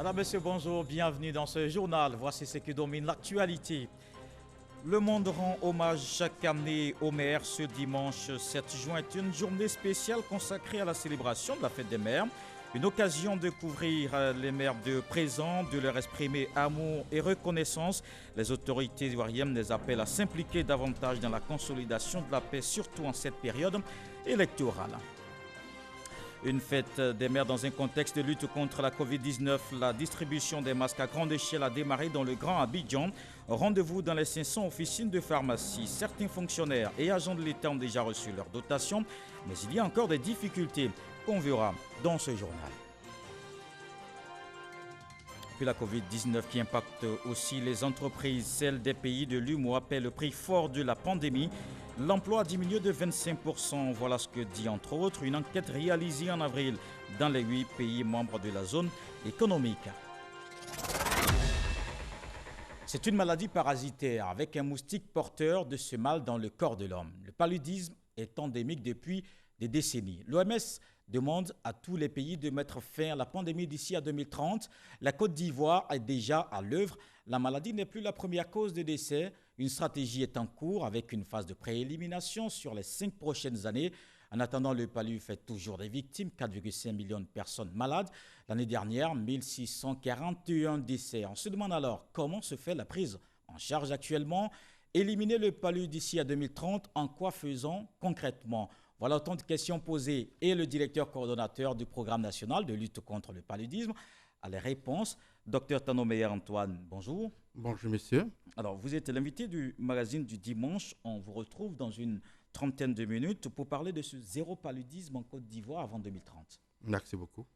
Alors, monsieur, bonjour, bienvenue dans ce journal. Voici ce qui domine l'actualité. Le monde rend hommage chaque année aux mères. Ce dimanche 7 juin est une journée spéciale consacrée à la célébration de la fête des mères. Une occasion de couvrir les mères de présent, de leur exprimer amour et reconnaissance. Les autorités ivoiriennes les appellent à s'impliquer davantage dans la consolidation de la paix, surtout en cette période électorale. Une fête des mères dans un contexte de lutte contre la Covid-19. La distribution des masques à grande échelle a démarré dans le Grand Abidjan. Rendez-vous dans les 500 officines de pharmacie. Certains fonctionnaires et agents de l'État ont déjà reçu leur dotation, mais il y a encore des difficultés qu'on verra dans ce journal. Puis la Covid-19 qui impacte aussi les entreprises, celles des pays de l'UMOA paient le prix fort de la pandémie. L'emploi a diminué de 25%. Voilà ce que dit entre autres une enquête réalisée en avril dans les 8 pays membres de la zone économique. C'est une maladie parasitaire avec un moustique porteur de ce mal dans le corps de l'homme. Le paludisme est endémique depuis des décennies. L'OMS demande à tous les pays de mettre fin à la pandémie d'ici à 2030. La Côte d'Ivoire est déjà à l'œuvre. La maladie n'est plus la première cause de décès. Une stratégie est en cours avec une phase de préélimination sur les 5 prochaines années. En attendant, le palu fait toujours des victimes, 4,5 millions de personnes malades. L'année dernière, 1641 décès. On se demande alors comment se fait la prise en charge actuellement. Éliminer le palu d'ici à 2030, en quoi faisons concrètement? Voilà autant de questions posées et le directeur coordonnateur du programme national de lutte contre le paludisme a les réponses. Docteur Tanomeyer Antoine, bonjour. Bonjour monsieur. Alors vous êtes l'invité du magazine du dimanche. On vous retrouve dans une trentaine de minutes pour parler de ce zéro paludisme en Côte d'Ivoire avant 2030. Merci beaucoup.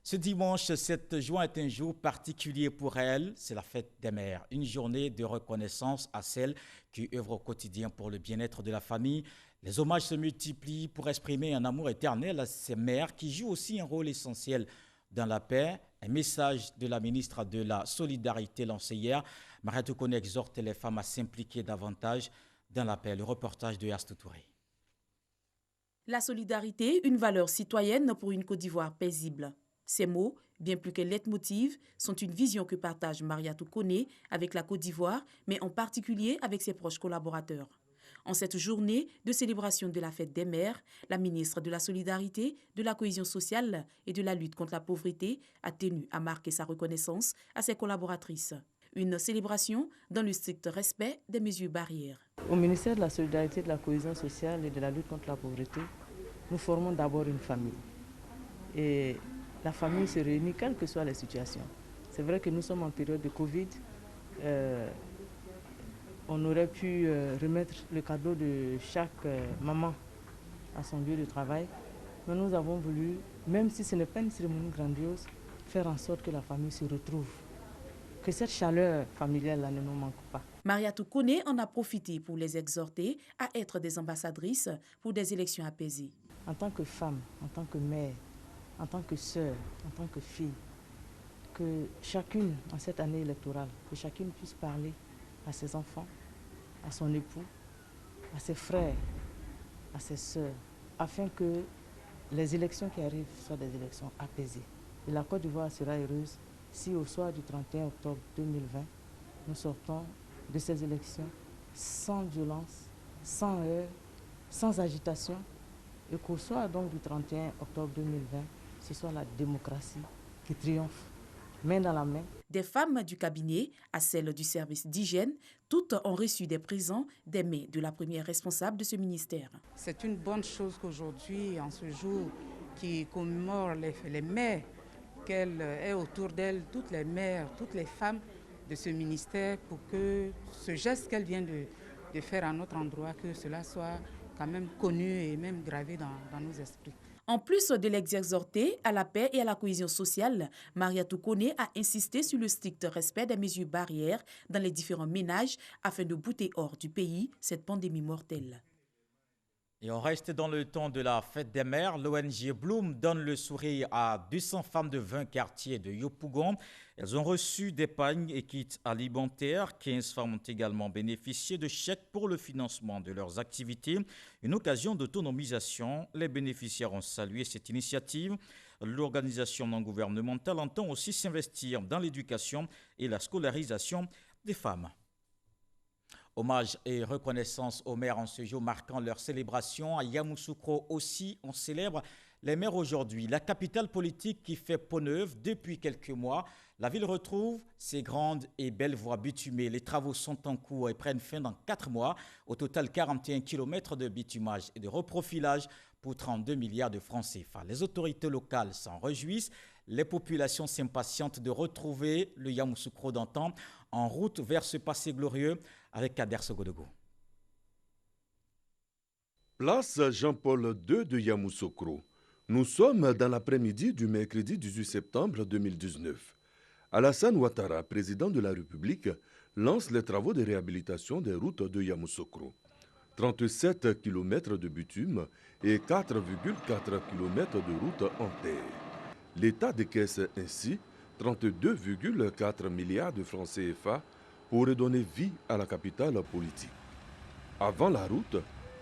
Ce dimanche 7 juin est un jour particulier pour elle, c'est la fête des mères, une journée de reconnaissance à celles qui œuvrent au quotidien pour le bien-être de la famille. Les hommages se multiplient pour exprimer un amour éternel à ces mères qui jouent aussi un rôle essentiel dans la paix. Un message de la ministre de la Solidarité lancé hier. Mariatou Kone exhorte les femmes à s'impliquer davantage dans la paix. Le reportage de Astou Touré. La solidarité, une valeur citoyenne pour une Côte d'Ivoire paisible. Ces mots, bien plus que leitmotiv, sont une vision que partage Mariatou Kone avec la Côte d'Ivoire, mais en particulier avec ses proches collaborateurs. En cette journée de célébration de la fête des mères, la ministre de la Solidarité, de la Cohésion sociale et de la lutte contre la pauvreté a tenu à marquer sa reconnaissance à ses collaboratrices. Une célébration dans le strict respect des mesures barrières. Au ministère de la Solidarité, de la Cohésion sociale et de la lutte contre la pauvreté, nous formons d'abord une famille. Et la famille se réunit quelles que soient les situations. C'est vrai que nous sommes en période de Covid. On aurait pu remettre le cadeau de chaque maman à son lieu de travail. Mais nous avons voulu, même si ce n'est pas une cérémonie grandiose, faire en sorte que la famille se retrouve. Que cette chaleur familiale-là ne nous manque pas. Mariatou Kone en a profité pour les exhorter à être des ambassadrices pour des élections apaisées. En tant que femme, en tant que mère, en tant que sœur, en tant que fille, que chacune, en cette année électorale, que chacune puisse parler à ses enfants, à son époux, à ses frères, à ses sœurs, afin que les élections qui arrivent soient des élections apaisées. Et la Côte d'Ivoire sera heureuse si au soir du 31 octobre 2020, nous sortons de ces élections sans violence, sans heurts, sans agitation, et qu'au soir donc du 31 octobre 2020, ce soit la démocratie qui triomphe, main dans la main. Des femmes du cabinet à celles du service d'hygiène, toutes ont reçu des présents des mains de la première responsable de ce ministère. C'est une bonne chose qu'aujourd'hui, en ce jour qui commémore les mères, qu'elle ait autour d'elle toutes les mères, toutes les femmes de ce ministère pour que ce geste qu'elle vient de faire à notre endroit, que cela soit quand même connu et même gravé dans nos esprits. En plus de les exhorter à la paix et à la cohésion sociale, Mariatou Kone a insisté sur le strict respect des mesures barrières dans les différents ménages afin de bouter hors du pays cette pandémie mortelle. Et on reste dans le temps de la fête des mères. L'ONG Bloom donne le sourire à 200 femmes de 20 quartiers de Yopougon. Elles ont reçu des pagnes et kits alimentaires. 15 femmes ont également bénéficié de chèques pour le financement de leurs activités. Une occasion d'autonomisation. Les bénéficiaires ont salué cette initiative. l'organisation non gouvernementale entend aussi s'investir dans l'éducation et la scolarisation des femmes. Hommage et reconnaissance aux maires en ce jour marquant leur célébration. À Yamoussoukro aussi, on célèbre les maires aujourd'hui. La capitale politique qui fait peau neuve depuis quelques mois. La ville retrouve ses grandes et belles voies bitumées. Les travaux sont en cours et prennent fin dans 4 mois. Au total, 41 km de bitumage et de reprofilage pour 32 milliards de francs CFA. Les autorités locales s'en réjouissent. Les populations s'impatientent de retrouver le Yamoussoukro d'antan en route vers ce passé glorieux avec Kader Sogodogo. Place Jean-Paul II de Yamoussoukro. Nous sommes dans l'après-midi du mercredi 18 septembre 2019. Alassane Ouattara, président de la République, lance les travaux de réhabilitation des routes de Yamoussoukro. 37 km de bitume et 4,4 km de route en terre. L'État décaisse ainsi 32,4 milliards de francs CFA pour redonner vie à la capitale politique. Avant la route,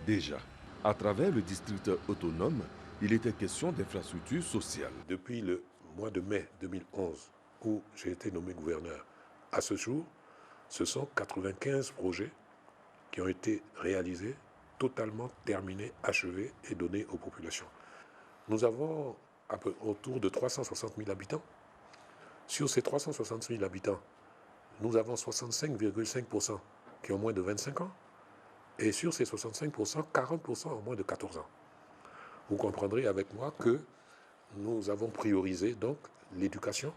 déjà, à travers le district autonome, il était question d'infrastructures sociales. Depuis le mois de mai 2011, où j'ai été nommé gouverneur, à ce jour, ce sont 95 projets qui ont été réalisés, totalement terminés, achevés et donnés aux populations. Nous avons autour de 360 000 habitants. Sur ces 360 000 habitants, nous avons 65,5% qui ont moins de 25 ans. Et sur ces 65%, 40% ont moins de 14 ans. Vous comprendrez avec moi que nous avons priorisé donc l'éducation,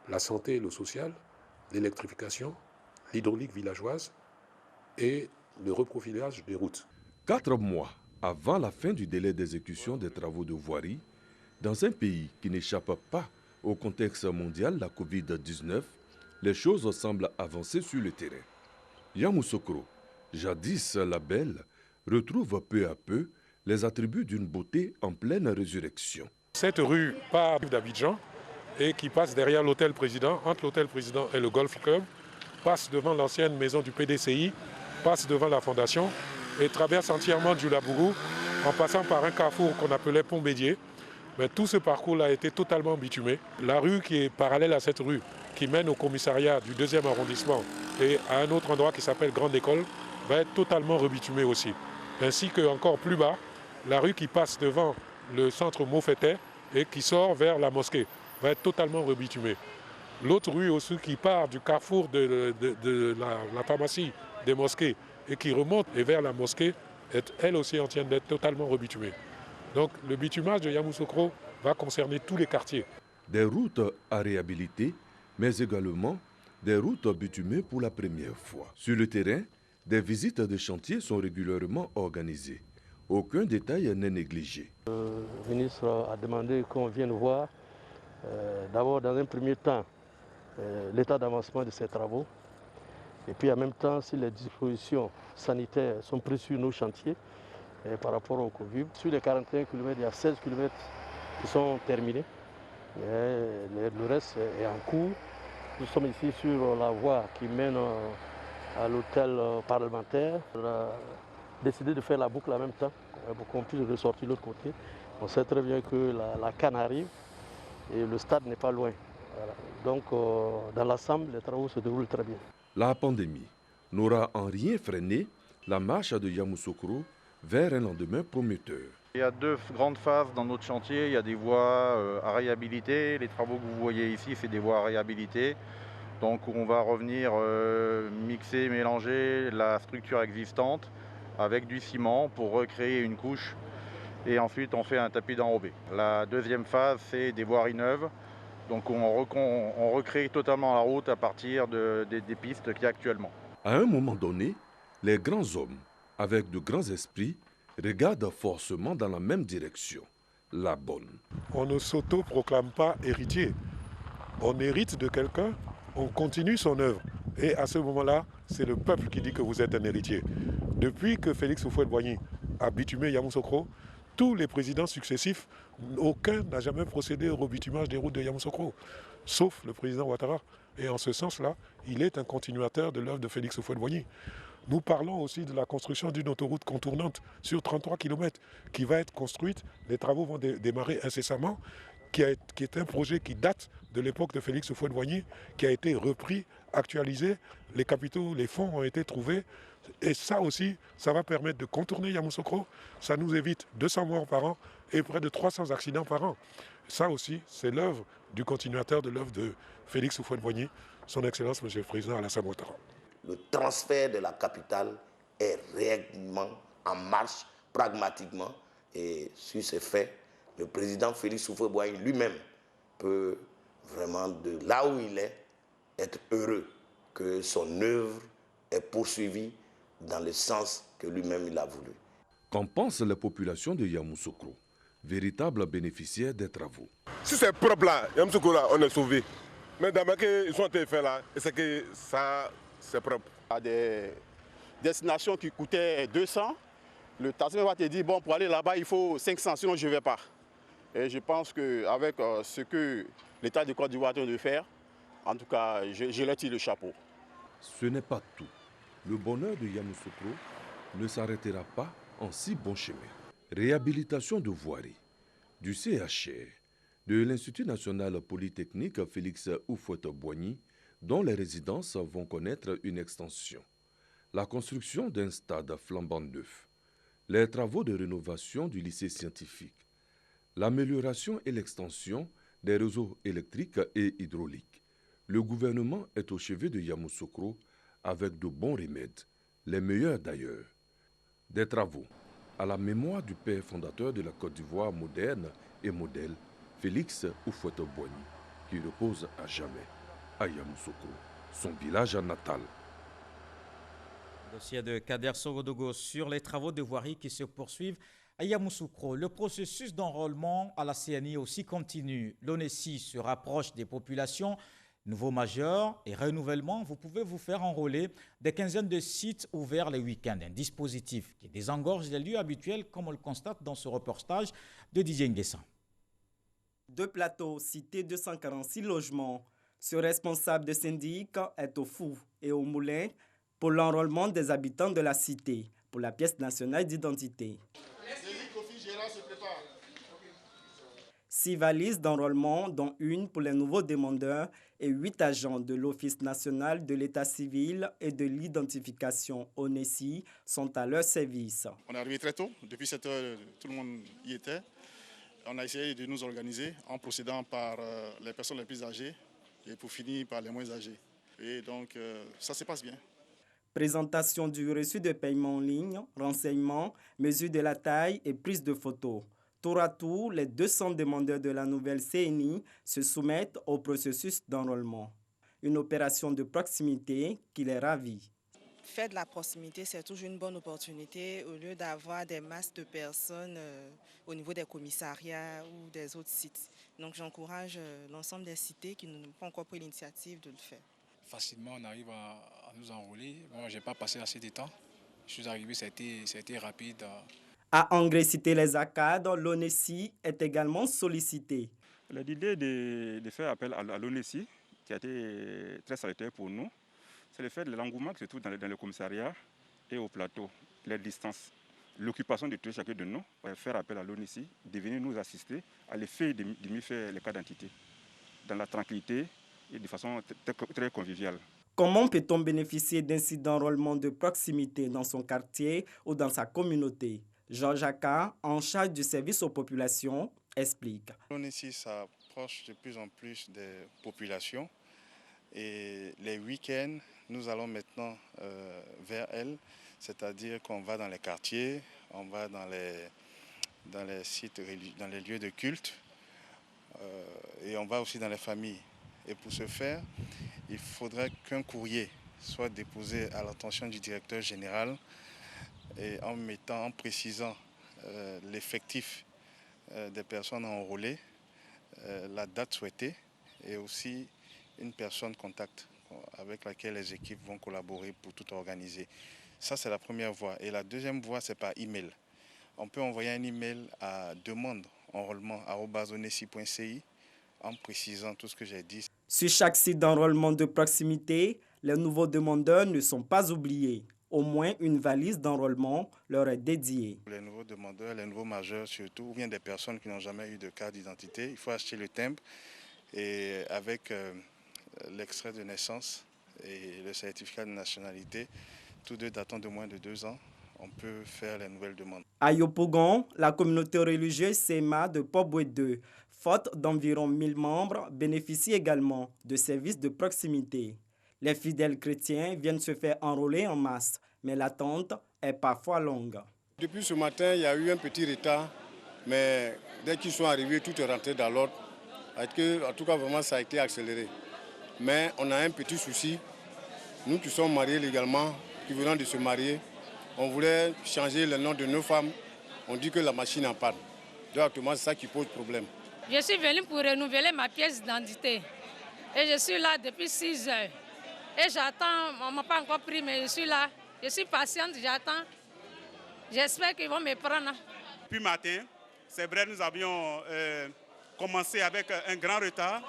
la santé et le social, l'électrification, l'hydraulique villageoise et le reprofilage des routes. 4 mois avant la fin du délai d'exécution des travaux de voirie, dans un pays qui n'échappe pas au contexte mondial, la Covid-19, les choses semblent avancer sur le terrain. Yamoussoukro, jadis la belle, retrouve peu à peu les attributs d'une beauté en pleine résurrection. Cette rue part d'Abidjan et qui passe derrière l'hôtel président, entre l'hôtel président et le golf club, passe devant l'ancienne maison du PDCI, passe devant la fondation et traverse entièrement du Labourou en passant par un carrefour qu'on appelait Pont Bédier. Mais tout ce parcours a été totalement bitumé. La rue qui est parallèle à cette rue, qui mène au commissariat du 2e arrondissement et à un autre endroit qui s'appelle Grande École, va être totalement rebitumée aussi. Ainsi qu'encore plus bas, la rue qui passe devant le centre Moffettet et qui sort vers la mosquée va être totalement rebitumée. L'autre rue aussi qui part du carrefour de la pharmacie des mosquées et qui remonte et vers la mosquée est elle aussi en train d'être totalement rebitumée. Donc le bitumage de Yamoussoukro va concerner tous les quartiers. Des routes à réhabiliter, mais également des routes bitumées pour la première fois. Sur le terrain, des visites de chantier sont régulièrement organisées. Aucun détail n'est négligé. Le ministre a demandé qu'on vienne voir, d'abord dans un premier temps, l'état d'avancement de ces travaux, et puis en même temps si les dispositions sanitaires sont prises sur nos chantiers par rapport au Covid. Sur les 41 km, il y a 16 km qui sont terminés, le reste est en cours. Nous sommes ici sur la voie qui mène à l'hôtel parlementaire. On a décidé de faire la boucle en même temps pour qu'on puisse ressortir de l'autre côté. On sait très bien que la canne arrive et le stade n'est pas loin. Voilà. Donc dans l'ensemble, les travaux se déroulent très bien. La pandémie n'aura en rien freiné la marche de Yamoussoukro vers un lendemain prometteur. Il y a 2 grandes phases dans notre chantier. Il y a des voies à réhabiliter. Les travaux que vous voyez ici, c'est des voies à réhabiliter. Donc on va revenir mixer, mélanger la structure existante avec du ciment pour recréer une couche. Et ensuite on fait un tapis d'enrobé. La deuxième phase, c'est des voiries neuves. Donc on recrée totalement la route à partir des pistes qu'il y a actuellement. À un moment donné, les grands hommes, avec de grands esprits, regardent forcément dans la même direction, la bonne. On ne s'auto-proclame pas héritier. On hérite de quelqu'un, on continue son œuvre. Et à ce moment-là, c'est le peuple qui dit que vous êtes un héritier. Depuis que Félix Houphouët-Boigny a bitumé Yamoussoukro, tous les présidents successifs, aucun n'a jamais procédé au rebitumage des routes de Yamoussoukro, sauf le président Ouattara. Et en ce sens-là, il est un continuateur de l'œuvre de Félix Houphouët-Boigny. Nous parlons aussi de la construction d'une autoroute contournante sur 33 km qui va être construite. Les travaux vont démarrer incessamment. qui est un projet qui date de l'époque de Félix Houphouët-Boigny, qui a été repris, actualisé, les capitaux, les fonds ont été trouvés. Et ça aussi, ça va permettre de contourner Yamoussoukro. Ça nous évite 200 morts par an et près de 300 accidents par an. Ça aussi, c'est l'œuvre du continuateur de l'œuvre de Félix Houphouët-Boigny, son Excellence, M. le Président Alassane Ouattara. Le transfert de la capitale est réellement en marche, pragmatiquement. Et sur ces faits, le président Félix Houphouët-Boigny lui-même peut vraiment, de là où il est, être heureux que son œuvre est poursuivie dans le sens que lui-même il a voulu. Qu'en pensent les populations de Yamoussoukro, véritables bénéficiaires des travaux? Si c'est propre là, Yamoussoukro là, on est sauvé. Mais d'abord qu'ils sont faits là, c'est que ça, c'est propre. Il y a des destinations qui coûtaient 200. Le taxi va te dire, bon, pour aller là-bas, il faut 500, sinon je ne vais pas. Et je pense qu'avec ce que l'État de Côte d'Ivoire est en train de faire, en tout cas, je leur tire le chapeau. Ce n'est pas tout. Le bonheur de Yamoussoukro ne s'arrêtera pas en si bon chemin. Réhabilitation de voirie, du CHR, de l'Institut national polytechnique Félix Houphouët-Boigny, dont les résidences vont connaître une extension. La construction d'un stade flambant neuf. Les travaux de rénovation du lycée scientifique. L'amélioration et l'extension des réseaux électriques et hydrauliques. Le gouvernement est au chevet de Yamoussoukro avec de bons remèdes, les meilleurs d'ailleurs. Des travaux à la mémoire du père fondateur de la Côte d'Ivoire moderne et modèle, Félix Houphouët-Boigny, qui repose à jamais à Yamoussoukro, son village natal. Dossier de Kader Sorodogo sur les travaux de voirie qui se poursuivent à Yamoussoukro. Le processus d'enrôlement à la CNI aussi continue. L'ONESI se rapproche des populations. Nouveaux majeurs et renouvellement, vous pouvez vous faire enrôler des quinzaines de sites ouverts les week-ends. Un dispositif qui désengorge les lieux habituels, comme on le constate dans ce reportage de Didier Nguessan. 2 plateaux, cité 246 logements. Ce responsable de syndic est au Fou et au Moulin pour l'enrôlement des habitants de la cité, pour la pièce nationale d'identité. 6 valises d'enrôlement, dont une pour les nouveaux demandeurs et 8 agents de l'Office national de l'état civil et de l'identification ONESI sont à leur service. On est arrivé très tôt, depuis 7 heures, tout le monde y était. On a essayé de nous organiser en procédant par les personnes les plus âgées et pour finir par les moins âgées. Et donc, ça se passe bien. Présentation du reçu de paiement en ligne, renseignements, mesure de la taille et prise de photos. Tour à tour, les 200 demandeurs de la nouvelle CNI se soumettent au processus d'enrôlement. Une opération de proximité qui les ravit. Faire de la proximité, c'est toujours une bonne opportunité au lieu d'avoir des masses de personnes au niveau des commissariats ou des autres sites. Donc j'encourage l'ensemble des cités qui n'ont pas encore pris l'initiative de le faire. Facilement, on arrive à nous enrôler. Moi, je n'ai pas passé assez de temps. Je suis arrivé, ça a été rapide. À Angré-Cité-les-Arcades, l'ONESI est également sollicité. L'idée de faire appel à l'ONESI, qui a été très salutaire pour nous, c'est le fait de l'engouement qui se trouve dans le commissariat et au plateau, les distances, l'occupation de tout chacun de nous, faire appel à l'ONESI, de venir nous assister à l'effet de mieux faire les cas d'identité, dans la tranquillité et de façon très conviviale. Comment peut-on bénéficier d'un site d'enrôlement de proximité dans son quartier ou dans sa communauté? Georges Aka, en charge du service aux populations, explique. L'ONESI s'approche de plus en plus des populations et les week-ends, nous allons maintenant vers elles, c'est-à-dire qu'on va dans les quartiers, on va dans les sites, dans les lieux de culte et on va aussi dans les familles. Et pour ce faire, il faudrait qu'un courrier soit déposé à l'attention du directeur général et en précisant l'effectif des personnes enrôlées, la date souhaitée et aussi une personne contact avec laquelle les équipes vont collaborer pour tout organiser. Ça, c'est la première voie. Et la deuxième voie, c'est par email. On peut envoyer un email à demande-enrôlement@onesi.ci en précisant tout ce que j'ai dit. Sur chaque site d'enrôlement de proximité, les nouveaux demandeurs ne sont pas oubliés. Au moins une valise d'enrôlement leur est dédiée. Les nouveaux demandeurs, les nouveaux majeurs surtout, ou bien des personnes qui n'ont jamais eu de carte d'identité, il faut acheter le timbre et avec l'extrait de naissance et le certificat de nationalité, tous deux datant de moins de 2 ans, on peut faire les nouvelles demandes. À Yopougon, la communauté religieuse Sema de Pobwe 2, faute d'environ 1000 membres, bénéficie également de services de proximité. Les fidèles chrétiens viennent se faire enrôler en masse, mais l'attente est parfois longue. Depuis ce matin, il y a eu un petit retard, mais dès qu'ils sont arrivés, tout est rentré dans l'ordre. En tout cas, vraiment, ça a été accéléré. Mais on a un petit souci. Nous qui sommes mariés légalement, qui venons de se marier, on voulait changer le nom de nos femmes. On dit que la machine en panne. Donc actuellement, c'est ça qui pose problème. Je suis venue pour renouveler ma pièce d'identité. Et je suis là depuis 6 heures. Et j'attends, on ne m'a pas encore pris, mais je suis là. Je suis patiente, j'attends. J'espère qu'ils vont me prendre. Depuis matin, c'est vrai, nous avions commencé avec un grand retard.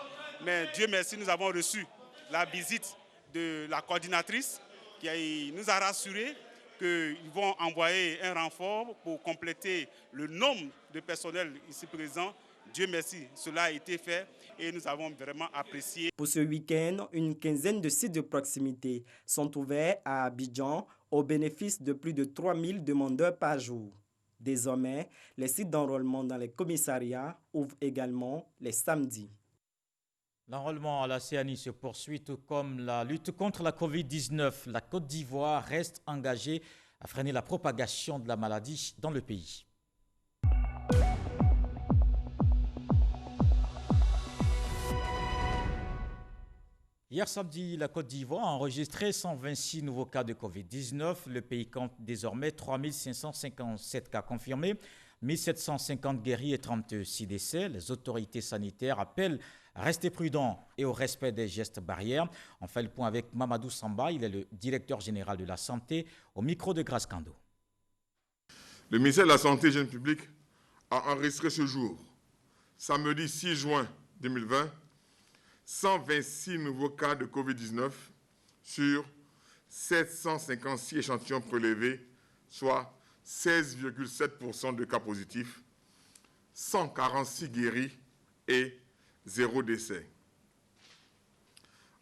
Mais Dieu merci, nous avons reçu la visite de la coordinatrice qui nous a rassurés qu'ils vont envoyer un renfort pour compléter le nombre de personnels ici présents. Dieu merci, cela a été fait et nous avons vraiment apprécié. Pour ce week-end, une quinzaine de sites de proximité sont ouverts à Abidjan au bénéfice de plus de 3000 demandeurs par jour. Désormais, les sites d'enrôlement dans les commissariats ouvrent également les samedis. L'enrôlement à la CENI se poursuit, tout comme la lutte contre la Covid-19. La Côte d'Ivoire reste engagée à freiner la propagation de la maladie dans le pays. Hier samedi, la Côte d'Ivoire a enregistré 126 nouveaux cas de Covid-19. Le pays compte désormais 3557 cas confirmés, 1750 guéris et 36 décès. Les autorités sanitaires appellent à rester prudents et au respect des gestes barrières. On fait le point avec Mamadou Samba, il est le directeur général de la santé, au micro de Grace Kando. Le ministère de la Santé et de l'Hygiène publique a enregistré ce jour, samedi 6 juin 2020, 126 nouveaux cas de Covid-19 sur 756 échantillons prélevés, soit 16,7% de cas positifs, 146 guéris et 0 décès.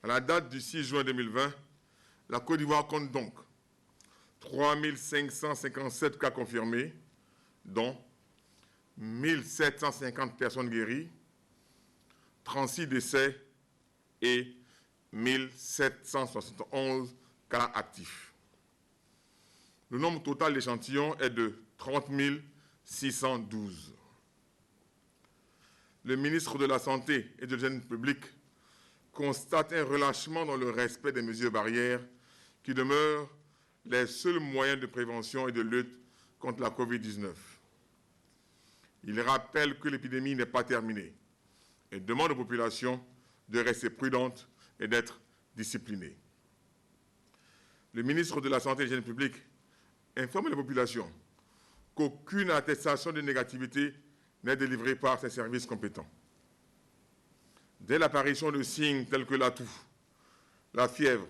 À la date du 6 juin 2020, la Côte d'Ivoire compte donc 3557 cas confirmés, dont 1750 personnes guéries, 36 décès et 1771 cas actifs. Le nombre total d'échantillons est de 30 612. Le ministre de la Santé et de l'Hygiène publique constate un relâchement dans le respect des mesures barrières qui demeurent les seuls moyens de prévention et de lutte contre la Covid-19. Il rappelle que l'épidémie n'est pas terminée et demande aux populations de rester prudentes et d'être disciplinées. Le ministre de la Santé et de l'Hygiène publique informe les populations qu'aucune attestation de négativité n'est délivrée par ses services compétents. Dès l'apparition de signes tels que la toux, la fièvre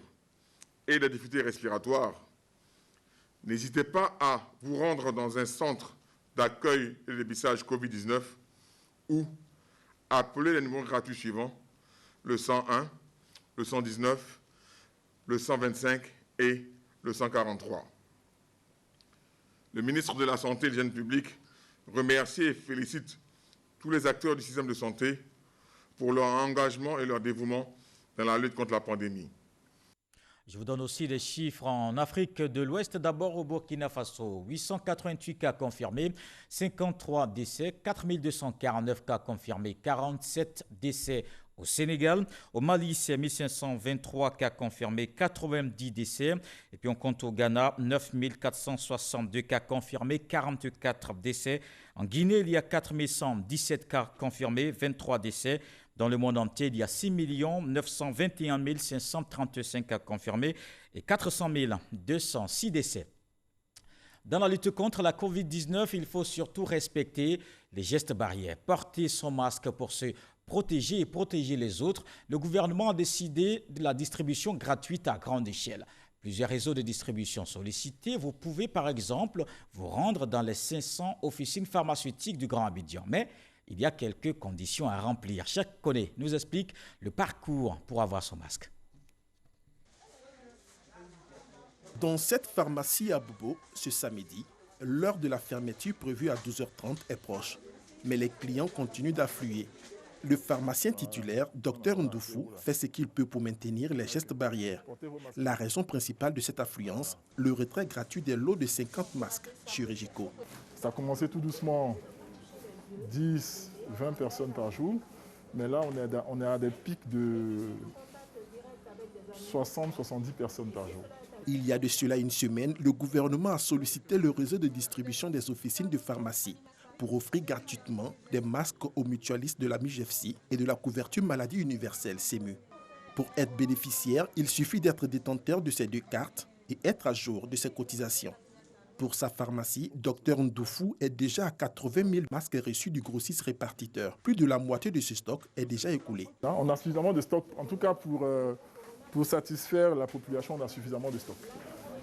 et des difficultés respiratoires, n'hésitez pas à vous rendre dans un centre d'accueil et de dépistage Covid-19 ou appelez les numéros gratuits suivants, le 101, le 119, le 125 et le 143. Le ministre de la Santé et de l'Hygiène publique remercie et félicite tous les acteurs du système de santé pour leur engagement et leur dévouement dans la lutte contre la pandémie. Je vous donne aussi des chiffres en Afrique de l'Ouest. D'abord au Burkina Faso, 888 cas confirmés, 53 décès, 4249 cas confirmés, 47 décès au Sénégal. Au Mali, c'est 1523 cas confirmés, 90 décès. Et puis on compte au Ghana, 9462 cas confirmés, 44 décès. En Guinée, il y a 4117 cas confirmés, 23 décès. Dans le monde entier, il y a 6 921 535 cas confirmés et 400 206 décès. Dans la lutte contre la Covid-19, il faut surtout respecter les gestes barrières, porter son masque pour se protéger et protéger les autres. Le gouvernement a décidé de la distribution gratuite à grande échelle. Plusieurs réseaux de distribution sollicités. Vous pouvez par exemple vous rendre dans les 500 officines pharmaceutiques du Grand Abidjan. Mais il y a quelques conditions à remplir. Cheikh Koné nous explique le parcours pour avoir son masque. Dans cette pharmacie à Bobo, ce samedi, l'heure de la fermeture prévue à 12h30 est proche. Mais les clients continuent d'affluer. Le pharmacien titulaire, Dr Ndoufou, fait ce qu'il peut pour maintenir les gestes barrières. La raison principale de cette affluence, le retrait gratuit des lots de 50 masques chirurgicaux. Ça a commencé tout doucement, 10, 20 personnes par jour. Mais là, on est à des pics de 60, 70 personnes par jour. Il y a de cela une semaine, le gouvernement a sollicité le réseau de distribution des officines de pharmacie pour offrir gratuitement des masques aux mutualistes de la MUJEFSI et de la couverture maladie universelle CEMU. Pour être bénéficiaire, il suffit d'être détenteur de ces deux cartes et être à jour de ses cotisations. Pour sa pharmacie, Dr Ndoufou est déjà à 80 000 masques reçus du grossiste répartiteur. Plus de la moitié de ce stock est déjà écoulé. On a suffisamment de stock, en tout cas pour satisfaire la population, on a suffisamment de stock.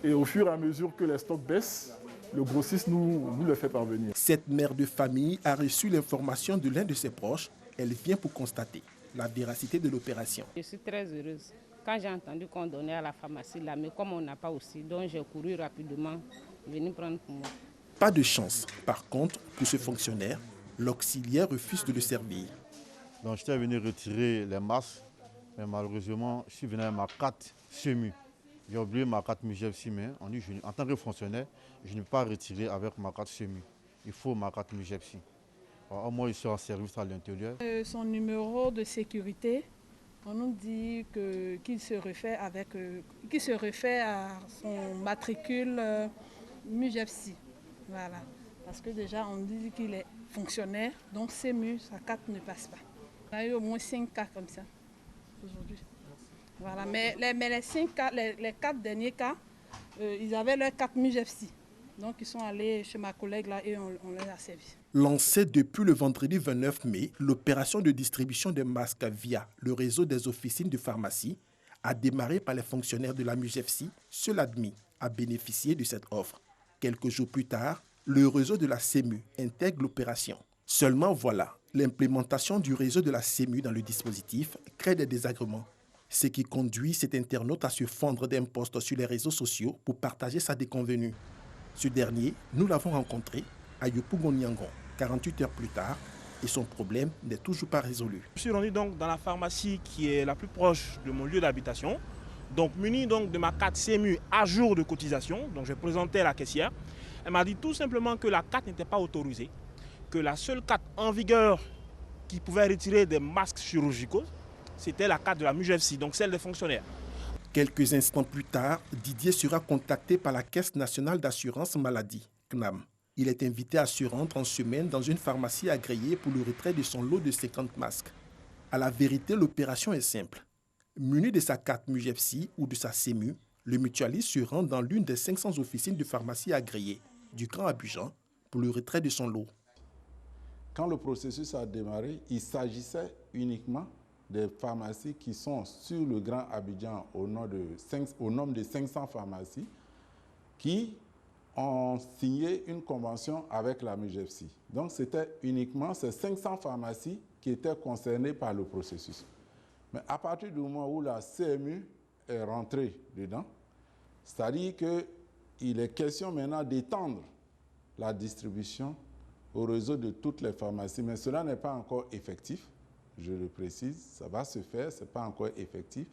Et au fur et à mesure que les stocks baissent, le grossiste nous le fait parvenir. Cette mère de famille a reçu l'information de l'un de ses proches. Elle vient pour constater la véracité de l'opération. Je suis très heureuse. Quand j'ai entendu qu'on donnait à la pharmacie là, mais comme on n'a pas aussi, donc j'ai couru rapidement venir prendre pour moi. Pas de chance. Par contre, pour ce fonctionnaire, l'auxiliaire refuse de le servir. Donc j'étais venu retirer les masques, mais malheureusement, je suis venu avec ma carte CEMU. J'ai oublié ma carte MUJEFSI, mais en tant que fonctionnaire, je ne peux pas retirer avec ma carte CEMU. Il faut ma carte MUJEFSI. Moi, je suis en service à l'intérieur. Son numéro de sécurité, on nous dit qu'il se réfère à son matricule MUJEFSI. Voilà. Parce que déjà, on dit qu'il est fonctionnaire, donc CEMU, sa carte ne passe pas. On a eu au moins 5 cas comme ça aujourd'hui. Voilà, mais les 4 derniers cas, ils avaient leur carte MUJEFSI. Donc ils sont allés chez ma collègue là et on les a servis. Lancée depuis le vendredi 29 mai, l'opération de distribution des masques via le réseau des officines de pharmacie a démarré par les fonctionnaires de la MUJEFSI, seul admis à bénéficier de cette offre. Quelques jours plus tard, le réseau de la CEMU intègre l'opération. Seulement voilà, l'implémentation du réseau de la CEMU dans le dispositif crée des désagréments. Ce qui conduit cet internaute à se fendre d'un post sur les réseaux sociaux pour partager sa déconvenue. Ce dernier, nous l'avons rencontré à Yopougon Nyangon, 48 heures plus tard, et son problème n'est toujours pas résolu. Je suis rendu donc dans la pharmacie qui est la plus proche de mon lieu d'habitation, donc muni donc de ma carte CEMU à jour de cotisation, donc je présentais à la caissière. Elle m'a dit tout simplement que la carte n'était pas autorisée, que la seule carte en vigueur qui pouvait retirer des masques chirurgicaux, c'était la carte de la MUJEFSI, donc celle des fonctionnaires. Quelques instants plus tard, Didier sera contacté par la Caisse nationale d'assurance maladie, CNAM. Il est invité à se rendre en semaine dans une pharmacie agréée pour le retrait de son lot de 50 masques. À la vérité, l'opération est simple. Muni de sa carte MUJEFSI ou de sa CEMU, le mutualiste se rend dans l'une des 500 officines de pharmacie agréées du Grand Abidjan pour le retrait de son lot. Quand le processus a démarré, il s'agissait uniquement des pharmacies qui sont sur le Grand Abidjan au nombre de 500 pharmacies qui ont signé une convention avec la MUJEFSI. Donc c'était uniquement ces 500 pharmacies qui étaient concernées par le processus. Mais à partir du moment où la CMU est rentrée dedans, c'est-à-dire qu'il est question maintenant d'étendre la distribution au réseau de toutes les pharmacies, mais cela n'est pas encore effectif. Je le précise, ça va se faire, ce n'est pas encore effectif.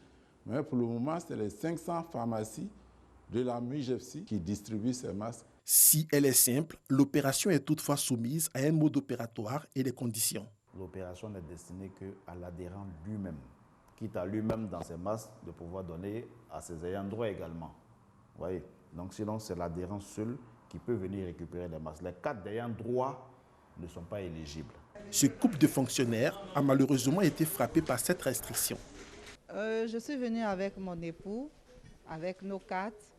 Mais pour le moment, c'est les 500 pharmacies de la MUJEFSI qui distribuent ces masques. Si elle est simple, l'opération est toutefois soumise à un mode opératoire et des conditions. L'opération n'est destinée qu'à l'adhérent lui-même, quitte à lui-même dans ses masques de pouvoir donner à ses ayants droit également. Vous voyez? Donc sinon, c'est l'adhérent seul qui peut venir récupérer les masques. Les 4 ayants droit ne sont pas éligibles. Ce couple de fonctionnaires a malheureusement été frappé par cette restriction. Je suis venue avec mon époux, avec nos cartes,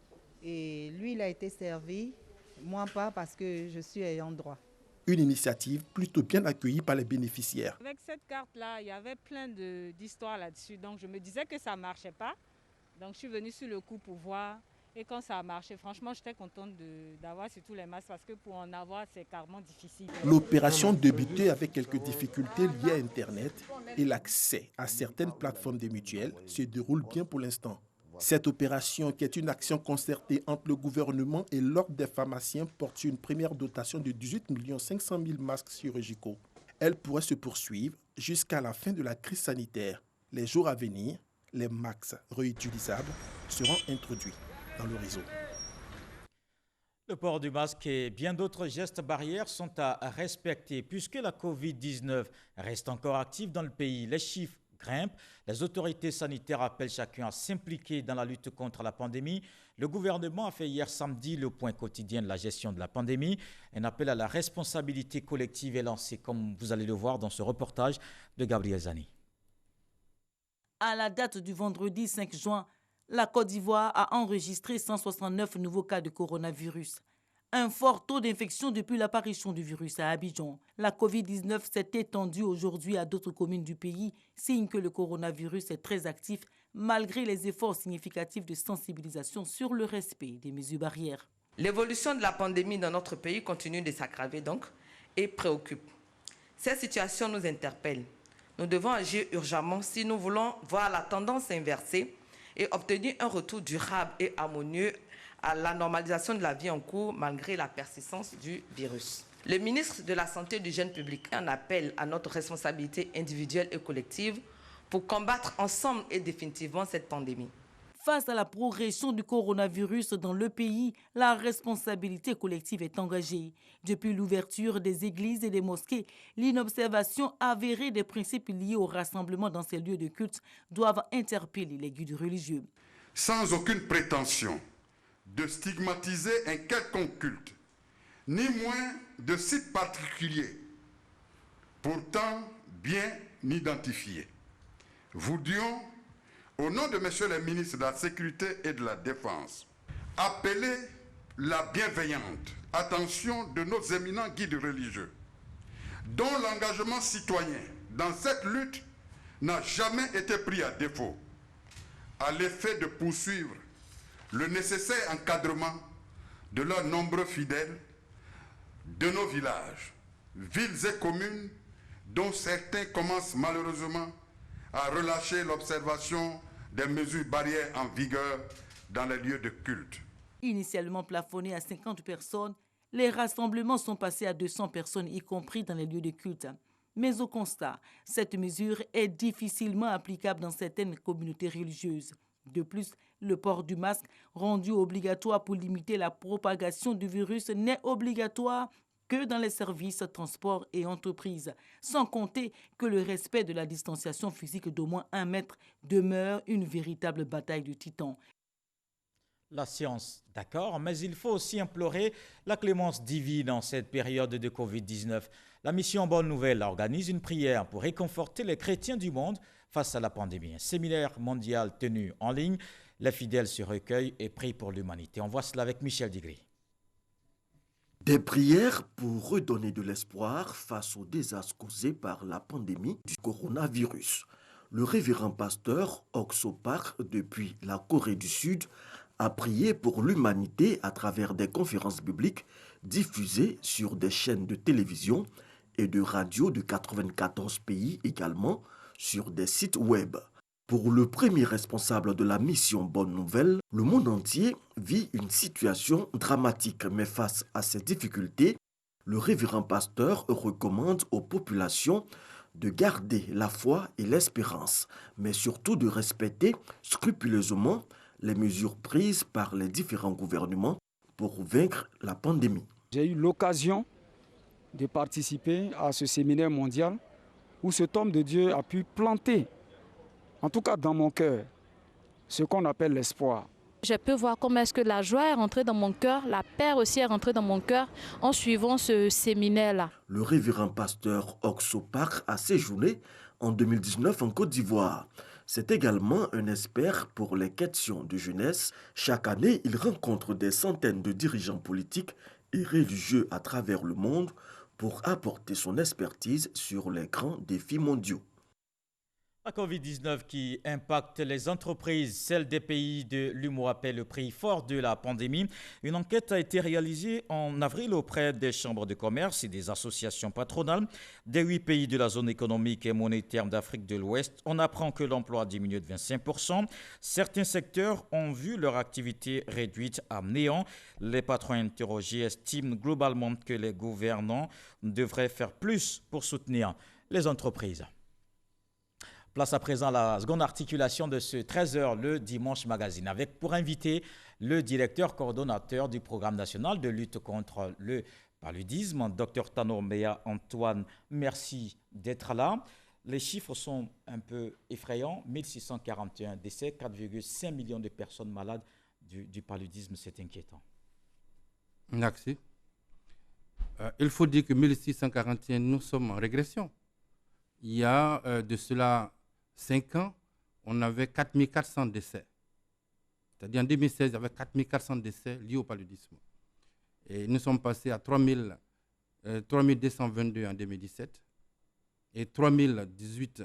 et lui, il a été servi, moi pas parce que je suis ayant droit. Une initiative plutôt bien accueillie par les bénéficiaires. Avec cette carte-là, il y avait plein d'histoires là-dessus, donc je me disais que ça ne marchait pas. Donc je suis venue sur le coup pour voir Et quand ça a marché, franchement, j'étais contente d'avoir surtout les masques parce que pour en avoir, c'est carrément difficile. L'opération débutait avec quelques difficultés liées à Internet et l'accès à certaines plateformes des mutuelles se déroule bien pour l'instant. Cette opération, qui est une action concertée entre le gouvernement et l'ordre des pharmaciens, porte sur une première dotation de 18 500 000 masques chirurgicaux. Elle pourrait se poursuivre jusqu'à la fin de la crise sanitaire. Les jours à venir, les masques réutilisables seront introduits dans le réseau. Le port du masque et bien d'autres gestes barrières sont à respecter puisque la Covid-19 reste encore active dans le pays. Les chiffres grimpent. Les autorités sanitaires appellent chacun à s'impliquer dans la lutte contre la pandémie. Le gouvernement a fait hier samedi le point quotidien de la gestion de la pandémie. Un appel à la responsabilité collective est lancé, comme vous allez le voir dans ce reportage de Gabriel Zani. À la date du vendredi 5 juin, la Côte d'Ivoire a enregistré 169 nouveaux cas de coronavirus. Un fort taux d'infection depuis l'apparition du virus à Abidjan. La Covid-19 s'est étendue aujourd'hui à d'autres communes du pays, signe que le coronavirus est très actif malgré les efforts significatifs de sensibilisation sur le respect des mesures barrières. L'évolution de la pandémie dans notre pays continue de s'aggraver donc et préoccupe. Cette situation nous interpelle. Nous devons agir urgemment si nous voulons voir la tendance inversée et obtenir un retour durable et harmonieux à la normalisation de la vie en cours malgré la persistance du virus. Le ministre de la Santé et du Jeune Public en appelle à notre responsabilité individuelle et collective pour combattre ensemble et définitivement cette pandémie. Face à la progression du coronavirus dans le pays, la responsabilité collective est engagée. Depuis l'ouverture des églises et des mosquées, l'inobservation avérée des principes liés au rassemblement dans ces lieux de culte doivent interpeller les guides religieux. Sans aucune prétention de stigmatiser un quelconque culte, ni moins de site particulier, pourtant bien identifié. Voulions, au nom de messieurs les ministres de la Sécurité et de la Défense, appeler la bienveillante attention de nos éminents guides religieux, dont l'engagement citoyen dans cette lutte n'a jamais été pris à défaut, à l'effet de poursuivre le nécessaire encadrement de leurs nombreux fidèles de nos villages, villes et communes, dont certains commencent malheureusement à relâcher l'observation des mesures barrières en vigueur dans les lieux de culte. Initialement plafonnés à 50 personnes, les rassemblements sont passés à 200 personnes, y compris dans les lieux de culte. Mais au constat, cette mesure est difficilement applicable dans certaines communautés religieuses. De plus, le port du masque, rendu obligatoire pour limiter la propagation du virus, n'est obligatoire que dans les services, transports et entreprises. Sans compter que le respect de la distanciation physique d'au moins 1 mètre demeure une véritable bataille de titans. La science, d'accord, mais il faut aussi implorer la clémence divine en cette période de Covid-19. La mission Bonne Nouvelle organise une prière pour réconforter les chrétiens du monde face à la pandémie. Un séminaire mondial tenu en ligne, les fidèles se recueillent et prient pour l'humanité. On voit cela avec Michel Digri. Des prières pour redonner de l'espoir face au désastre causé par la pandémie du coronavirus. Le révérend pasteur Oxopar, depuis la Corée du Sud, a prié pour l'humanité à travers des conférences bibliques diffusées sur des chaînes de télévision et de radio de 94 pays, également sur des sites web. Pour le premier responsable de la mission Bonne Nouvelle, le monde entier vit une situation dramatique. Mais face à ces difficultés, le révérend pasteur recommande aux populations de garder la foi et l'espérance, mais surtout de respecter scrupuleusement les mesures prises par les différents gouvernements pour vaincre la pandémie. J'ai eu l'occasion de participer à ce séminaire mondial où cet homme de Dieu a pu planter, en tout cas dans mon cœur, ce qu'on appelle l'espoir. Je peux voir comment est-ce que la joie est rentrée dans mon cœur, la paix aussi est rentrée dans mon cœur en suivant ce séminaire-là. Le révérend pasteur Oxopar a séjourné en 2019 en Côte d'Ivoire. C'est également un expert pour les questions de jeunesse. Chaque année, il rencontre des centaines de dirigeants politiques et religieux à travers le monde pour apporter son expertise sur les grands défis mondiaux. La Covid-19 qui impacte les entreprises, celles des pays de l'UMOA paient le prix fort de la pandémie. Une enquête a été réalisée en avril auprès des chambres de commerce et des associations patronales des 8 pays de la zone économique et monétaire d'Afrique de l'Ouest. On apprend que l'emploi a diminué de 25%. Certains secteurs ont vu leur activité réduite à néant. Les patrons interrogés estiment globalement que les gouvernants devraient faire plus pour soutenir les entreprises. Place à présent à la seconde articulation de ce 13h le Dimanche Magazine avec pour invité le directeur coordonnateur du programme national de lutte contre le paludisme, Dr Tanormea Antoine. Merci d'être là. Les chiffres sont un peu effrayants. 1641 décès, 4,5 millions de personnes malades du paludisme, c'est inquiétant. Merci. Il faut dire que 1641, nous sommes en régression. Il y a de cela 5 ans, on avait 4400 décès. C'est-à-dire en 2016, il y avait 4400 décès liés au paludisme. Et nous sommes passés à 3222 en 2017 et 3018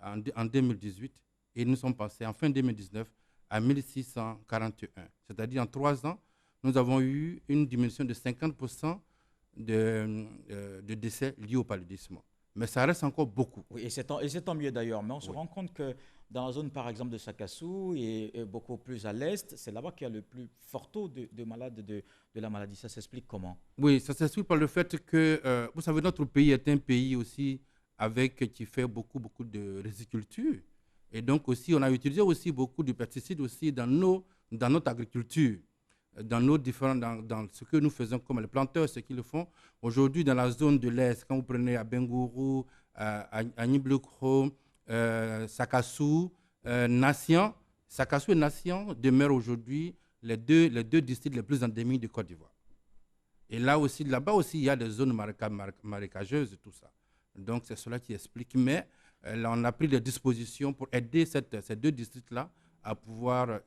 en 2018. Et nous sommes passés en fin 2019 à 1641. C'est-à-dire en 3 ans, nous avons eu une diminution de 50% de décès liés au paludisme. Mais ça reste encore beaucoup. Oui, et c'est tant mieux d'ailleurs. Mais on se rend compte que dans la zone, par exemple, de Sakassou et beaucoup plus à l'est, c'est là-bas qu'il y a le plus fort taux de malades de la maladie. Ça s'explique comment? Oui, ça s'explique par le fait que, vous savez, notre pays est un pays aussi qui fait beaucoup de riziculture. Et donc aussi, on a utilisé aussi beaucoup de pesticides aussi dans notre agriculture. Dans ce que nous faisons comme les planteurs, ce qu'ils font. Aujourd'hui, dans la zone de l'Est, quand vous prenez à Bengourou, à Niblukro, Sakassou, Nation, Sakassou et Nation demeurent aujourd'hui les deux districts les plus endémiques de Côte d'Ivoire. Et là aussi, là-bas aussi, il y a des zones marécageuses et tout ça. Donc, c'est cela qui explique. Mais là, on a pris des dispositions pour aider ces deux districts-là à pouvoir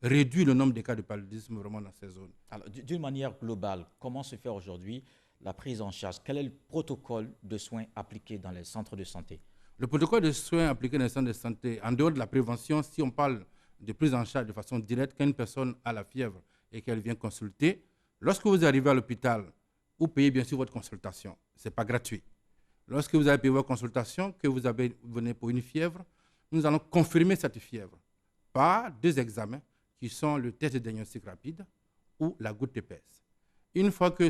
réduire le nombre de cas de paludisme vraiment dans ces zones. Alors, d'une manière globale, comment se fait aujourd'hui la prise en charge? Quel est le protocole de soins appliqué dans les centres de santé? Le protocole de soins appliqué dans les centres de santé, en dehors de la prévention, si on parle de prise en charge de façon directe, quand une personne a la fièvre et qu'elle vient consulter, lorsque vous arrivez à l'hôpital, vous payez bien sûr votre consultation. Ce n'est pas gratuit. Lorsque vous avez payé votre consultation, que vous venez pour une fièvre, nous allons confirmer cette fièvre par 2 examens qui sont le test de diagnostic rapide ou la goutte épaisse. Une fois que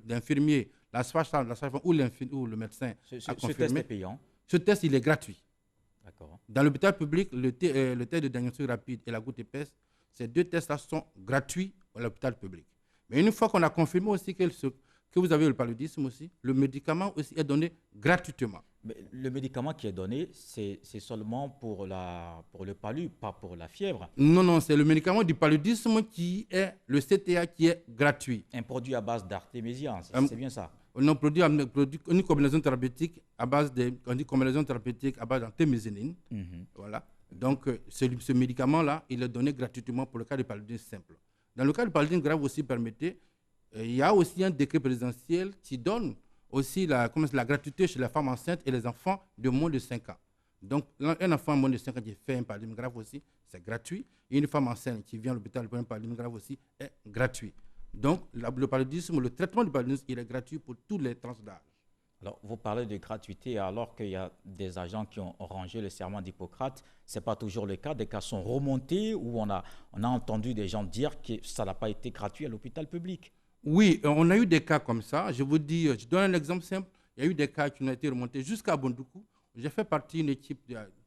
l'infirmier, la sage-femme ou le médecin a confirmé, ce test est payant. Ce test, il est gratuit. D'accord. Dans l'hôpital public, le test de diagnostic rapide et la goutte épaisse, ces 2 tests-là sont gratuits à l'hôpital public. Mais une fois qu'on a confirmé aussi que vous avez le paludisme aussi, le médicament aussi est donné gratuitement. Mais le médicament qui est donné, c'est seulement pour le palu, pas pour la fièvre. Non, c'est le médicament du paludisme qui est le CTA qui est gratuit. Un produit à base d'artémisia, c'est bien ça? Non, une combinaison thérapeutique à base d'artémisinine. Voilà. Donc, ce médicament-là, il est donné gratuitement pour le cas de paludisme simple. Dans le cas de paludisme grave aussi, il y a aussi un décret présidentiel qui donne aussi la gratuité chez les femmes enceintes et les enfants de moins de 5 ans. Donc, un enfant de moins de 5 ans qui fait un paludisme grave aussi, c'est gratuit. Et une femme enceinte qui vient à l'hôpital pour un paludisme grave aussi est gratuit. Donc, le paludisme, le traitement du paludisme, il est gratuit pour tous les tranches d'âge. Alors, vous parlez de gratuité alors qu'il y a des agents qui ont rangé le serment d'Hippocrate. Ce n'est pas toujours le cas. Des cas sont remontés où on a entendu des gens dire que ça n'a pas été gratuit à l'hôpital public. Oui, on a eu des cas comme ça. Je vous dis, je donne un exemple simple. Il y a eu des cas qui ont été remontés jusqu'à Bondoukou. J'ai fait partie d'une équipe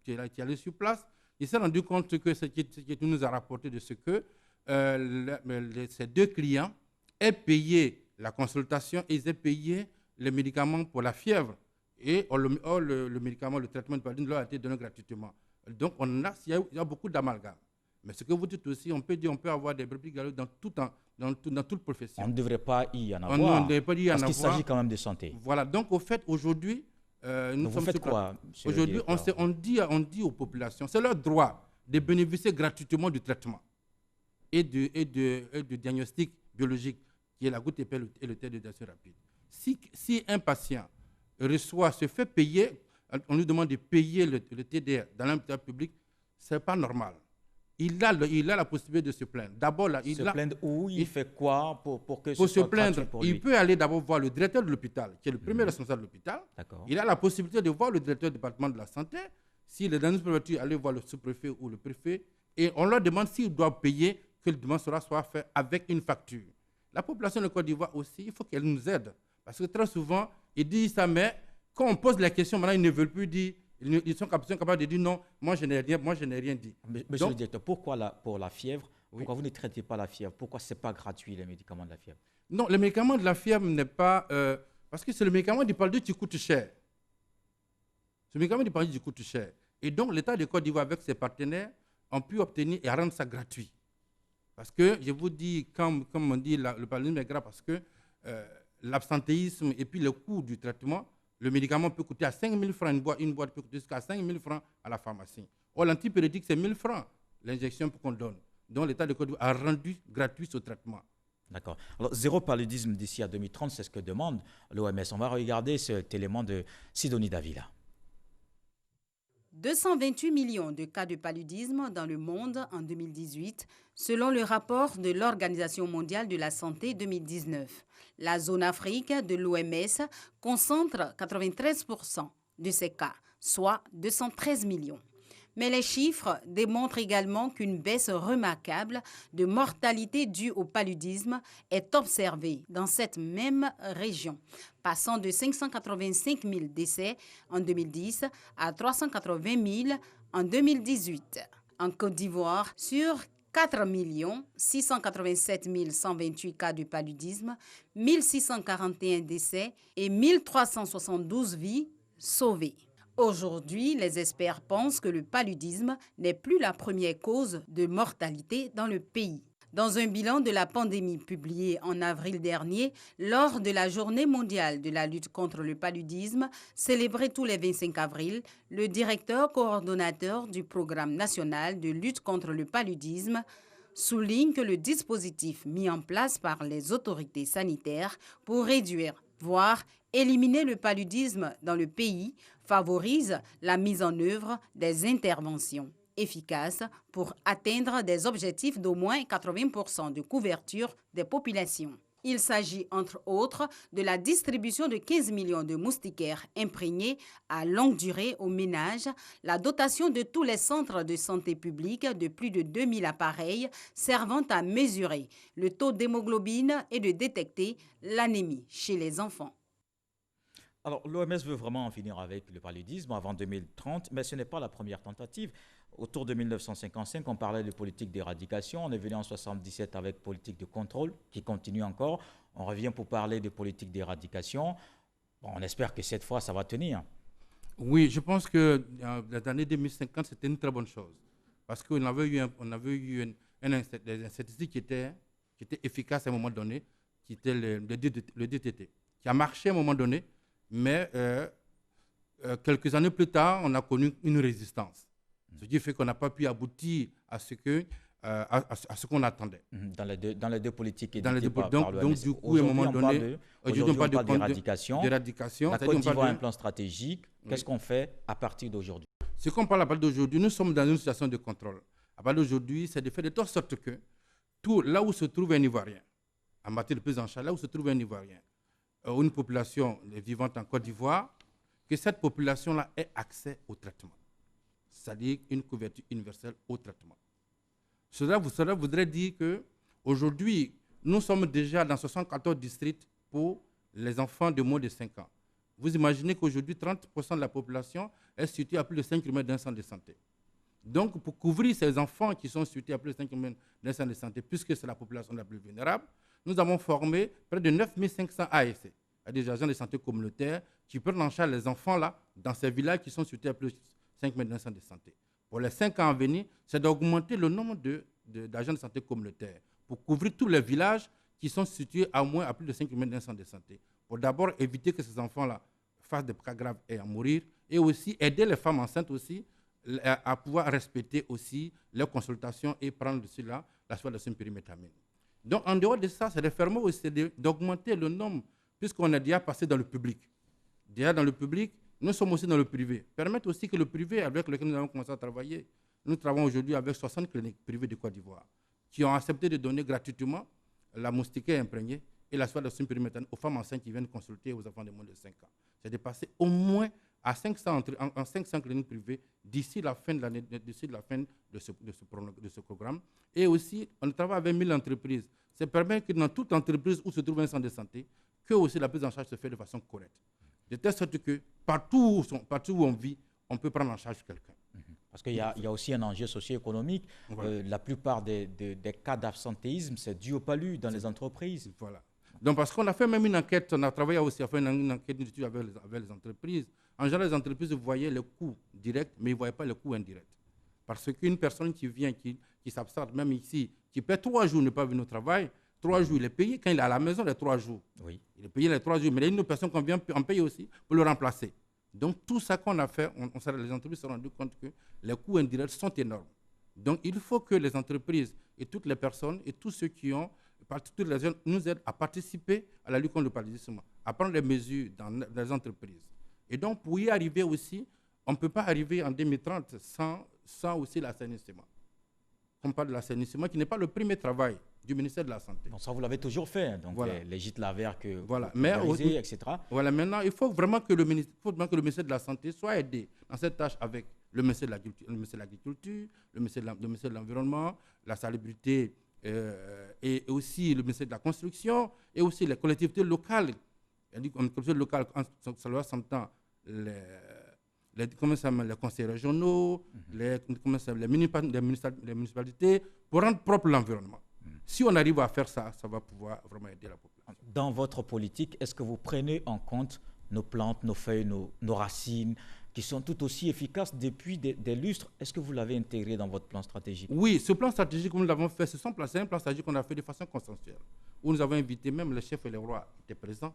qui est allée sur place. Il s'est rendu compte que ce qui nous a rapporté de ce que ces 2 clients aient payé la consultation et ils aient payé les médicaments pour la fièvre. Et le médicament, le traitement de paludisme leur a été donné gratuitement. Donc, il y a beaucoup d'amalgame. Mais ce que vous dites aussi, on peut avoir des brebis galeuses dans toute profession. On ne devrait pas y en avoir. Parce qu'il s'agit quand même de santé. Voilà. Donc, au fait, aujourd'hui, vous faites quoi? Aujourd'hui, on dit aux populations, c'est leur droit de bénéficier gratuitement du traitement et du diagnostic biologique qui est la goutte épaisse et le test de diagnostic rapide. Si un patient se fait payer on lui demande de payer le TDR dans l'hôpital public, ce n'est pas normal. Il a la possibilité de se plaindre. D'abord, se plaindre où? Il fait quoi pour que pour ce soit se plaindre, gratuit pour lui? il peut aller d'abord voir le directeur de l'hôpital, qui est le premier responsable de l'hôpital. Il a la possibilité de voir le directeur du département de la santé. S'il est dans une préfecture, aller voir le sous-préfet ou le préfet. Et on leur demande s'ils doivent payer, que le demande soit fait avec une facture. La population de Côte d'Ivoire aussi, il faut qu'elle nous aide. Parce que très souvent, ils disent ça, mais quand on pose la question, maintenant, ils ne veulent plus dire. Ils sont capables de dire non, moi je n'ai rien dit. Monsieur le directeur, pourquoi pour la fièvre, pourquoi vous ne traitez pas la fièvre? Pourquoi ce n'est pas gratuit, les médicaments de la fièvre? Non, le médicament de la fièvre n'est pas... parce que c'est le médicament du paludisme qui coûte cher. Ce médicament du paludisme qui coûte cher. Et donc, l'État de Côte d'Ivoire, avec ses partenaires, ont pu obtenir et rendre ça gratuit. Parce que, je vous dis, comme on dit, le paludisme est grave parce que l'absentéisme et puis le coût du traitement, le médicament peut coûter à 5 000 francs, une boîte peut coûter jusqu'à 5 000 francs à la pharmacie. Or, l'antipyrétique, c'est 1 000 francs, l'injection qu'on donne. Donc, l'État de Côte d'Ivoire a rendu gratuit ce traitement. D'accord. Alors, zéro paludisme d'ici à 2030, c'est ce que demande l'OMS. On va regarder cet élément de Sidonie Davila. 228 millions de cas de paludisme dans le monde en 2018, selon le rapport de l'Organisation mondiale de la santé 2019. La zone Afrique de l'OMS concentre 93% de ces cas, soit 213 millions. Mais les chiffres démontrent également qu'une baisse remarquable de mortalité due au paludisme est observée dans cette même région, passant de 585 000 décès en 2010 à 380 000 en 2018. En Côte d'Ivoire, sur 4 687 128 cas de paludisme, 1641 décès et 1372 vies sauvées. Aujourd'hui, les experts pensent que le paludisme n'est plus la première cause de mortalité dans le pays. Dans un bilan de la pandémie publié en avril dernier, lors de la Journée mondiale de la lutte contre le paludisme, célébrée tous les 25 avril, le directeur coordonnateur du Programme national de lutte contre le paludisme souligne que le dispositif mis en place par les autorités sanitaires pour réduire, voire éliminer le paludisme dans le pays favorise la mise en œuvre des interventions efficaces pour atteindre des objectifs d'au moins 80% de couverture des populations. Il s'agit entre autres de la distribution de 15 millions de moustiquaires imprégnés à longue durée aux ménages, la dotation de tous les centres de santé publique de plus de 2000 appareils servant à mesurer le taux d'hémoglobine et de détecter l'anémie chez les enfants. Alors, l'OMS veut vraiment en finir avec le paludisme avant 2030, mais ce n'est pas la première tentative. Autour de 1955, on parlait de politique d'éradication. On est venu en 1977 avec politique de contrôle, qui continue encore. On revient pour parler de politique d'éradication. Bon, on espère que cette fois, ça va tenir. Oui, je pense que les années 2050, c'était une très bonne chose. Parce qu'on avait eu des statistiques qui étaient efficaces à un moment donné, qui était le DTT, qui a marché à un moment donné, mais quelques années plus tard, on a connu une résistance. Ce qui fait qu'on n'a pas pu aboutir à ce qu'on attendait. Dans les deux politiques et dans les deux par donc du coup, à un moment donné, aujourd'hui, on parle d'éradication. La Côte d'Ivoire a un plan stratégique. Qu'est-ce qu'on fait à partir d'aujourd'hui? Ce qu'on parle à partir d'aujourd'hui, nous sommes dans une situation de contrôle. À partir d'aujourd'hui, c'est de faire de telle sorte que là où se trouve un Ivoirien, en matière de prise en charge, là où se trouve un Ivoirien, une population vivante en Côte d'Ivoire, que cette population-là ait accès au traitement. C'est-à-dire une couverture universelle au traitement. Cela voudrait dire qu'aujourd'hui, nous sommes déjà dans 74 districts pour les enfants de moins de 5 ans. Vous imaginez qu'aujourd'hui, 30% de la population est située à plus de 5 km d'un centre de santé. Donc, pour couvrir ces enfants qui sont situés à plus de 5 km d'un centre de santé, puisque c'est la population la plus vulnérable, nous avons formé près de 9500 ASC, des agents de santé communautaire, qui prennent en charge les enfants là, dans ces villages qui sont situés à plus de 5 km d'un centre de santé. Pour les 5 ans à venir, c'est d'augmenter le nombre d'agents de santé communautaire pour couvrir tous les villages qui sont situés à plus de 5 km d'un centre de santé. Pour d'abord éviter que ces enfants-là fassent des cas graves et à mourir, et aussi aider les femmes enceintes aussi à pouvoir respecter aussi leurs consultations et prendre dessus là la soin pyrimétamine. Donc en dehors de ça, c'est de fermer aussi d'augmenter le nombre, puisqu'on est déjà passé dans le public. Déjà dans le public, Nous sommes aussi dans le privé. Permettre aussi que le privé avec lequel nous avons commencé à travailler, nous travaillons aujourd'hui avec 60 cliniques privées de Côte d'Ivoire qui ont accepté de donner gratuitement la moustiquaire imprégnée et la soie de pyriméthane aux femmes enceintes qui viennent consulter aux enfants de moins de 5 ans. C'est de passer au moins à 500 cliniques privées d'ici la fin de l'année, d'ici la fin de ce programme. Et aussi, on travaille avec 1000 entreprises. Ça permet que dans toute entreprise où se trouve un centre de santé, que aussi la prise en charge se fait de façon correcte. De telle sorte que partout où on vit, on peut prendre en charge quelqu'un. Parce qu'il y a aussi un enjeu socio-économique. Voilà. La plupart des cas d'absentéisme, c'est dû au palu dans les entreprises. Voilà. Donc, parce qu'on a fait même une enquête, on a travaillé aussi à faire une enquête d'études avec les entreprises. En général, les entreprises voyaient le coût direct, mais ils ne voyaient pas le coût indirect. Parce qu'une personne qui vient, qui s'absente, même ici, qui paie 3 jours ne pas venir au travail, 3 jours, il est payé quand il est à la maison les 3 jours. Oui. Il est payé les 3 jours, mais il y a une personne qu'on vient en payer aussi pour le remplacer. Donc, tout ça qu'on a fait, les entreprises se sont rendues compte que les coûts indirects sont énormes. Donc, il faut que les entreprises et toutes les personnes et tous ceux qui ont, toutes les jeunes, nous aident à participer à la lutte contre le paludisme, à prendre les mesures dans les entreprises. Et donc, pour y arriver aussi, on ne peut pas arriver en 2030 sans aussi l'assainissement. On parle de l'assainissement qui n'est pas le premier travail du ministère de la Santé. Bon, ça, vous l'avez toujours fait, donc voilà. les gîtes lavaires que voilà. vous réalisez, etc. Voilà, maintenant, il faut vraiment que le ministère de la Santé soit aidé dans cette tâche avec le ministère de l'Agriculture, le ministère de l'Environnement, la salubrité et aussi le ministère de la Construction et aussi les collectivités locales. Les collectivités locales, ça s'entend les conseils régionaux, les municipalités, pour rendre propre l'environnement. Si on arrive à faire ça, ça va pouvoir vraiment aider la population. Dans votre politique, est-ce que vous prenez en compte nos plantes, nos feuilles, nos racines, qui sont tout aussi efficaces depuis des lustres? Est-ce que vous l'avez intégré dans votre plan stratégique? Oui, ce plan stratégique, nous l'avons fait, c'est un plan stratégique qu'on a fait de façon consensuelle, où nous avons invité même les chefs et les rois étaient présents,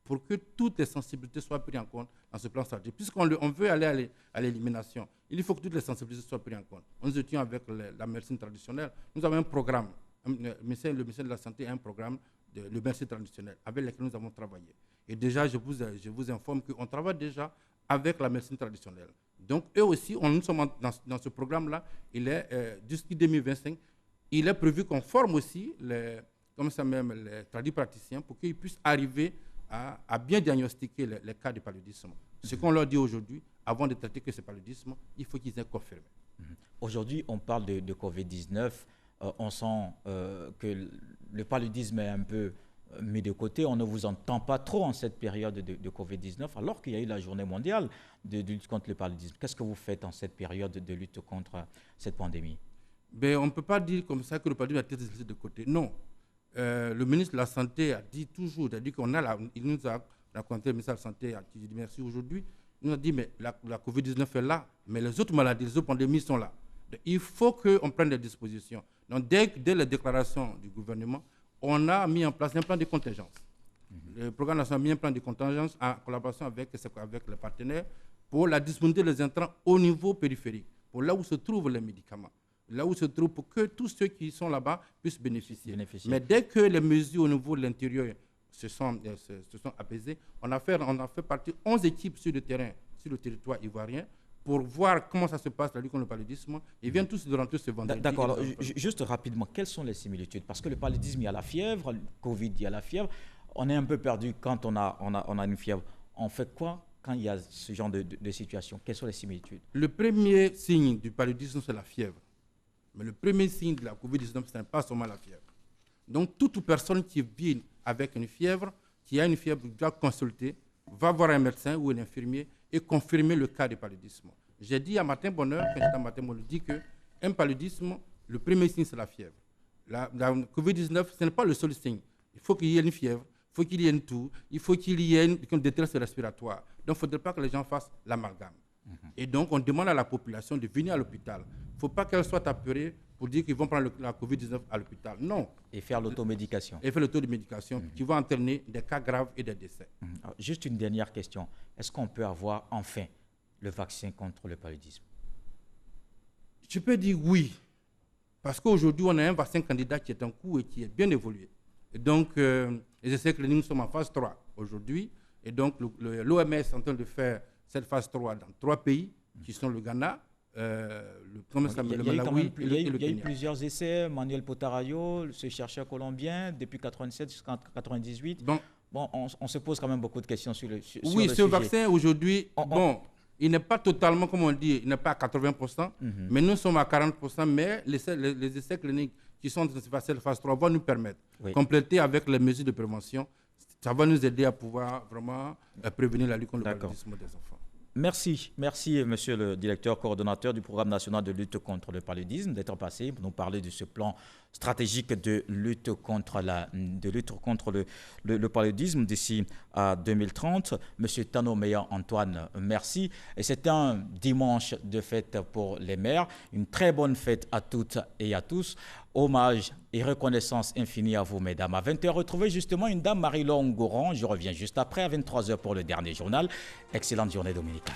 pour que toutes les sensibilités soient prises en compte dans ce plan stratégique. Puisqu'on veut aller à l'élimination, il faut que toutes les sensibilités soient prises en compte. Nous étions avec la médecine traditionnelle. Nous avons un programme, le ministère de la Santé a un programme de médecine traditionnelle avec lequel nous avons travaillé. Et déjà, je vous informe qu'on travaille déjà avec la médecine traditionnelle. Donc, eux aussi, nous sommes dans ce programme-là, il est jusqu'en 2025, il est prévu qu'on forme aussi les tradipraticiens pour qu'ils puissent arriver à bien diagnostiquer les cas de paludisme. Ce qu'on leur dit aujourd'hui, avant de traiter que ce paludisme, il faut qu'ils aient confirmé. Aujourd'hui, on parle de Covid-19. On sent que le paludisme est un peu mis de côté. On ne vous entend pas trop en cette période de Covid-19, alors qu'il y a eu la journée mondiale de lutte contre le paludisme. Qu'est-ce que vous faites en cette période de lutte contre cette pandémie? On ne peut pas dire comme ça que le paludisme a été laissé de côté. Non. Le ministre de la Santé a dit toujours, il nous a raconté, le ministre de la Santé, à qui je dis merci aujourd'hui, il nous a dit, mais la Covid-19 est là, mais les autres maladies, les autres pandémies sont là. Donc, il faut qu'on prenne des dispositions. Donc, dès les déclarations du gouvernement, on a mis en place un plan de contingence. Le programme national a mis un plan de contingence en collaboration avec les partenaires pour la disponibilité des intrants au niveau périphérique, pour là où se trouvent les médicaments. Là où se trouve, pour que tous ceux qui sont là-bas puissent bénéficier. Mais dès que les mesures au niveau de l'intérieur se sont apaisées, on a fait partir 11 équipes sur le terrain, sur le territoire ivoirien, pour voir comment ça se passe, la lutte contre le paludisme. Ils viennent tous de rentrer ce vendredi. D'accord. Juste rapidement, quelles sont les similitudes? Parce que le paludisme, il y a la fièvre, le Covid, il y a la fièvre. On est un peu perdu quand on a une fièvre. On fait quoi quand il y a ce genre de situation? Quelles sont les similitudes? Le premier signe du paludisme, c'est la fièvre. Mais le premier signe de la Covid-19, ce n'est pas seulement la fièvre. Donc, toute personne qui vit avec une fièvre, qui a une fièvre, doit consulter, va voir un médecin ou un infirmier et confirmer le cas de paludisme. J'ai dit à Matin Bonheur, quand j'étais à Matin Bonheur, dit qu'un paludisme, le premier signe, c'est la fièvre. La Covid-19, ce n'est pas le seul signe. Il faut qu'il y ait une fièvre, il faut qu'il y ait une toux, il faut qu'il y ait une détresse respiratoire. Donc, il ne faudrait pas que les gens fassent l'amalgame. Et donc, on demande à la population de venir à l'hôpital. Il ne faut pas qu'elle soit apeurée pour dire qu'ils vont prendre la Covid-19 à l'hôpital. Non. Et faire l'automédication. Et faire l'automédication qui va entraîner des cas graves et des décès. Alors, juste une dernière question. Est-ce qu'on peut avoir enfin le vaccin contre le paludisme? Je peux dire oui. Parce qu'aujourd'hui, on a un vaccin candidat qui est en cours et qui est bien évolué. Et donc, les essais cliniques, nous sommes en phase 3 aujourd'hui. Et donc, l'OMS est en train de faire cette phase 3 dans 3 pays, qui sont le Ghana, le Malawi et le Kenya. Il y a eu plusieurs essais. Manuel Potarayo, ce chercheur colombien, depuis 1987 jusqu'en 1998. Bon, on se pose quand même beaucoup de questions sur le sujet. Oui, ce vaccin aujourd'hui, il n'est pas totalement, comme on dit, il n'est pas à 80%, mais nous sommes à 40%, mais les essais cliniques qui sont dans cette phase 3 vont nous permettre de compléter avec les mesures de prévention. Ça va nous aider à pouvoir vraiment prévenir la lutte contre le paludisme des enfants. Merci, monsieur le directeur coordonnateur du programme national de lutte contre le paludisme d'être passé pour nous parler de ce plan stratégique de lutte contre le paludisme d'ici à 2030. Monsieur Tano Meya Antoine, merci. Et c'est un dimanche de fête pour les mères. Une très bonne fête à toutes et à tous. Hommage et reconnaissance infinie à vous, mesdames. À 20h, retrouvez justement une dame, Marie-Laure Ngoran. Je reviens juste après, à 23h pour le dernier journal. Excellente journée dominicale.